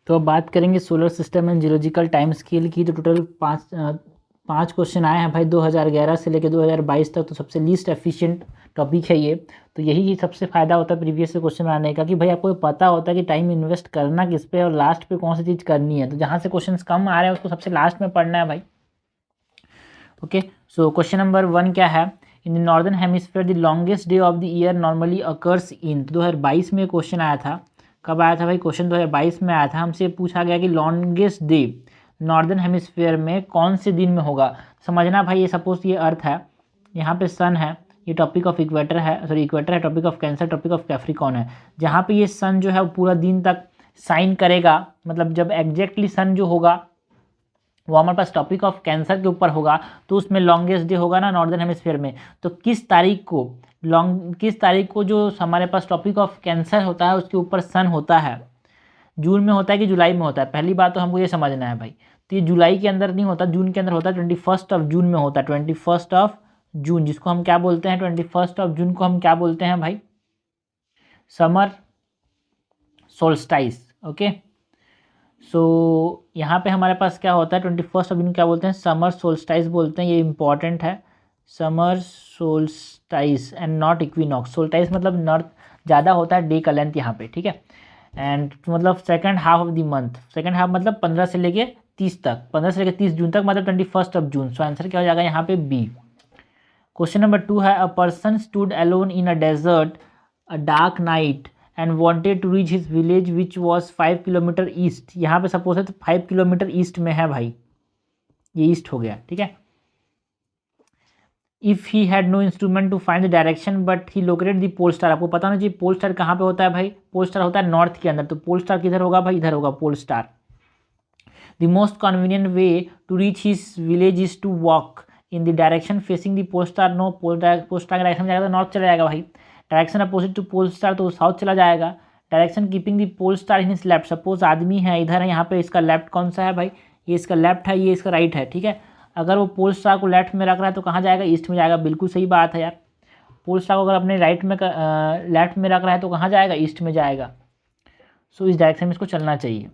तो अब बात करेंगे solar system and geological time scale की। तो टोटल पाँच क्वेश्चन आए हैं भाई 2011 से लेकर 2022 तक। तो सबसे लीस्ट एफिशिएंट टॉपिक है ये। तो यही सबसे फ़ायदा होता है प्रीवियस से क्वेश्चन बनाने का कि भाई आपको पता होता है कि टाइम इन्वेस्ट करना किस पे और लास्ट पे कौन सी चीज़ करनी है। तो जहाँ से क्वेश्चन कम आ रहे हैं उसको सबसे लास्ट में पढ़ना है भाई। ओके, सो क्वेश्चन नंबर 1 क्या है? In the northern hemisphere the longest day of the year normally occurs in. 2022 में क्वेश्चन आया था। कब आया था भाई क्वेश्चन? 2022 में आया था। हमसे पूछा गया कि लॉन्गेस्ट डे नॉर्दर्न हेमिस्फीयर में कौन से दिन में होगा। समझना भाई, ये सपोज ये अर्थ है, यहाँ पे सन है, ये टॉपिक ऑफ इक्वेटर है, सॉरी इक्वेटर है, topic of cancer, topic of Capricorn है। जहाँ पे ये सन जो है वो पूरा दिन तक साइन करेगा, मतलब जब एग्जैक्टली सन जो होगा वो हमारे पास टॉपिक ऑफ कैंसर के ऊपर होगा, तो उसमें लॉन्गेस्ट डे होगा ना नॉर्दर्न हेमिस्फीयर में। तो किस तारीख को जो हमारे पास टॉपिक ऑफ कैंसर होता है उसके ऊपर सन होता है, जून में होता है कि जुलाई में होता है? पहली बात तो हमको ये समझना है भाई। तो ये जुलाई के अंदर नहीं होता, जून के अंदर होता है। 21 जून में होता है, 21 जून, जिसको हम क्या बोलते हैं? 21 जून को हम क्या बोलते हैं भाई? Summer solstice. ओके, सो यहाँ पे हमारे पास क्या होता है? 21 जून क्या बोलते हैं? समर सोल्स्टाइस बोलते हैं। ये इंपॉर्टेंट है, summer solstice and not equinox. Solstice मतलब नॉर्थ ज़्यादा होता है डे का लेंथ यहाँ पे, ठीक है। एंड मतलब second half of the month, second half मतलब 15 से लेके 30 तक, 15 से लेके 30 जून तक, मतलब 21 जून। सो आंसर क्या हो जाएगा यहाँ पे? बी। क्वेश्चन नंबर 2 है, a person stood alone in a desert a dark night and wanted to reach his village which was 5 kilometre east. यहाँ पे सपोज है तो 5 किलोमीटर ईस्ट में है भाई, ये ईस्ट हो गया, ठीक है। If he had no instrument to find the direction but he located the pole star. आपको पता होना चाहिए पोल स्टार कहाँ पे होता है भाई? पोल स्टार होता है नॉर्थ के अंदर। तो पोल स्टार किधर होगा भाई? इधर होगा pole star. The most convenient way to reach his village is to walk in the direction facing the pole star. No, pole star का डायरेक्शन जाएगा तो नॉर्थ चला जाएगा भाई। Direction opposite to pole star तो साउथ चला जाएगा। Direction keeping the pole star in his left. Suppose आदमी है इधर है, यहाँ पे इसका लेफ्ट कौन सा है भाई? ये इसका लेफ्ट है, ये इसका राइट है, ठीक है। अगर वो पोल स्टार को लेफ्ट में रख रहा है तो कहाँ जाएगा? ईस्ट में जाएगा। बिल्कुल सही बात है यार। पोल स्टार को अगर अपने राइट में लेफ्ट में रख रहा है तो कहाँ जाएगा? ईस्ट में जाएगा। सो इस डायरेक्शन में इसको चलना चाहिए।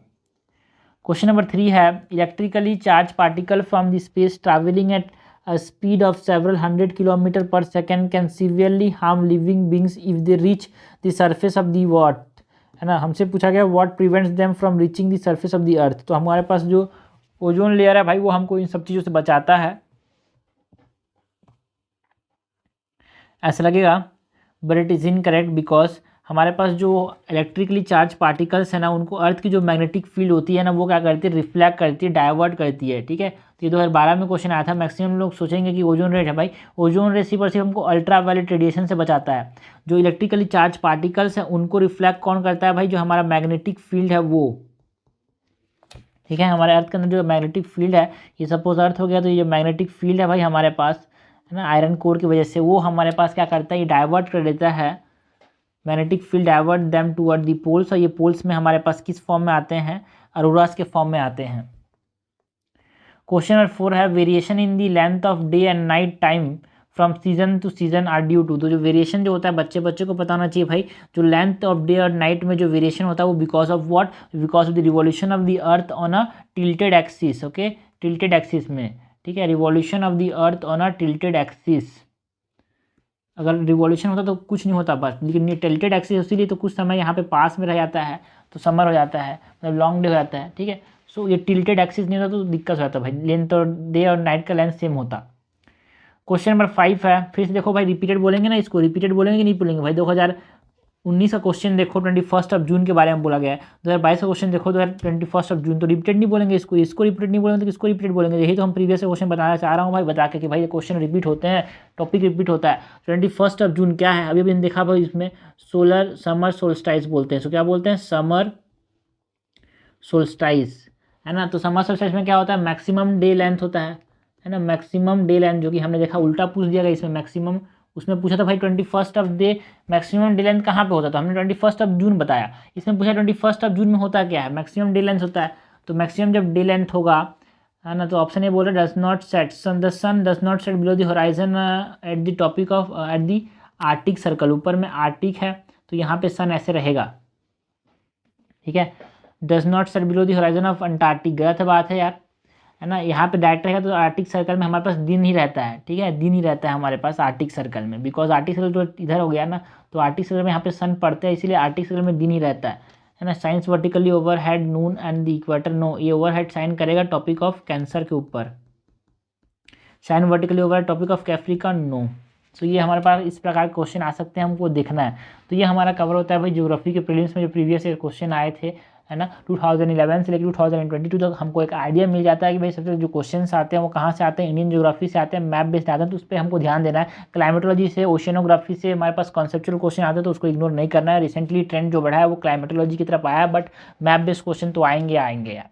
क्वेश्चन नंबर 3 है, electrically charge particle from the space travelling eight a speed of several hundred kilometer per second can severely harm living beings if they reach the surface of the earth, है ना। हमसे पूछा गया what prevents them from reaching the surface of the earth। तो हमारे पास जो ozone layer है भाई वो हमको इन सब चीज़ों से बचाता है, ऐसा लगेगा, but it is incorrect because हमारे पास जो इलेक्ट्रिकली चार्ज पार्टिकल्स है ना उनको अर्थ की जो मैग्नेटिक फील्ड होती है ना वो क्या करती है? रिफ्लेक्ट करती है, डाइवर्ट करती है, ठीक है। तो ये 2012 में क्वेश्चन आया था। मैक्सिमम लोग सोचेंगे कि ओजोन रेट है भाई, ओजोन रेट सिर्फ और सिर्फ हमको अल्ट्रा वायलेट रेडिएशन से बचाता है। जो इलेक्ट्रिकली चार्ज पार्टिकल्स हैं उनको रिफ्लेक्ट कौन करता है भाई? जो हमारा मैग्नेटिक फील्ड है वो, ठीक है। हमारे अर्थ के अंदर जो मैग्नेटिक फील्ड है, ये सपोज अर्थ हो गया तो ये मैग्नेटिक फील्ड है भाई हमारे पास, है ना, आयरन कोर की वजह से, वो हमारे पास क्या करता है? ये डाइवर्ट कर देता है, magnetic field divert them toward the poles. और ये पोल्स में हमारे पास किस फॉर्म में आते हैं? अरोरास के फॉर्म में आते हैं। क्वेश्चन नंबर 4 है, variation in the length of day and night time from season to season are due to. तो जो वेरिएशन जो होता है बच्चे को पता होना चाहिए भाई, जो लेंथ ऑफ डे और नाइट में जो वेरिएशन होता है वो because of what? Because of the revolution of the earth on a tilted axis. Okay, tilted axis में, ठीक है, revolution of the earth on a tilted axis. अगर रिवॉल्यूशन होता तो कुछ नहीं होता बस, लेकिन ये टिल्टेड एक्सिस इसीलिए तो कुछ समय यहाँ पे पास में रह जाता है तो समर हो जाता है, मतलब लॉन्ग डे हो जाता है, ठीक है। सो ये टिल्टेड एक्सिस नहीं होता तो दिक्कत हो जाता भाई, लेंथ और डे और नाइट का लेंथ सेम होता। क्वेश्चन नंबर 5 है, फिर से देखो भाई, रिपीटेड बोलेंगे ना इसको, रिपीटेड बोलेंगे कि नहीं बोलेंगे भाई? 2019 का क्वेश्चन देखो, 21 जून के बारे में बोला गया है। 2022 का क्वेश्चन देखो, 21 जून, तो रिपीटेड नहीं बोलेंगे इसको रिपीटेड नहीं बोलेंगे तो किसको रिपीटेड बोलेंगे? यही तो हम प्रीवियस क्वेश्चन बताना चाह रहा हूँ भाई, बता के कि भाई क्वेश्चन रिपीट होते हैं, टॉपिक रिपीट होता है। 21 जून क्या है? अभी अभी देखा भाई, इसमें सोलर समर सोल्स्टाइस बोलते हैं। सो क्या बोलते हैं? समर सोल्स्टाइस, है ना। तो समर सोल्स्टाइस में क्या होता है? मैक्सिमम डे लेंथ होता है ना, मैक्सिमम डे लेंथ, जो कि हमने देखा उल्टा पूछ दिया गया इसमें मैक्सिमम। उसमें पूछा था भाई 21 डे मैक्सिमम डे लेंथ कहाँ पे होता था, हमने 21 जून बताया। इसमें पूछा 21 जून में होता क्या है? मैक्सिमम डे लेंथ होता है। तो मैक्सिमम जब डे लेंथ होगा, है ना, तो ऑप्शन ए बोल रहा है does not set sun, the sun does not set below the horizon at the topic of at the arctic circle. ऊपर में आर्टिक है तो यहाँ पे सन ऐसे रहेगा, ठीक है। Does not set below the horizon of Antarctic, गलत बात है यार, है ना। यहाँ पे डायरेक्ट रहेगा तो आर्टिक सर्कल में हमारे पास दिन ही रहता है, ठीक है, दिन ही रहता है हमारे पास आर्टिक सर्कल में, बिकॉज आर्टिक सर्कल तो इधर हो गया ना, तो आर्टिक सर्कल में यहाँ पे सन पड़ते हैं, इसीलिए आर्टिक सर्कल में दिन ही रहता है ना। Sun's vertically overhead noon and the equator, no, ये ओवर हेड साइन करेगा टॉपिक ऑफ कैंसर के ऊपर। Sun vertically over tropic of Capricorn, no. तो ये हमारे पास इस प्रकार के क्वेश्चन आ सकते हैं, हमको देखना है। तो ये हमारा कवर होता है भाई ज्योग्राफी के प्रीलिम्स में जो प्रीवियस ईयर क्वेश्चन आए थे, है ना, 2011 से लेकर 2022 तक हमको एक आइडिया मिल जाता है कि भाई सबसे जो क्वेश्चंस आते हैं वो कहाँ से आते हैं, इंडियन ज्योग्राफी से आते हैं, मैप बेस्ड आते हैं, तो उस पर हमको ध्यान देना है। क्लाइमेटोलॉजी से, ओशियनोग्राफी से हमारे पास कॉन्सेप्चुअल क्वेश्चन आते हैं, तो उसको इग्नोर नहीं करना है। रिसेंटली ट्रेंड जो बढ़ा है वो क्लाइमेटोलॉजी की तरफ आया है, बट मैप बेस्ड क्वेश्चन तो आएंगे यार।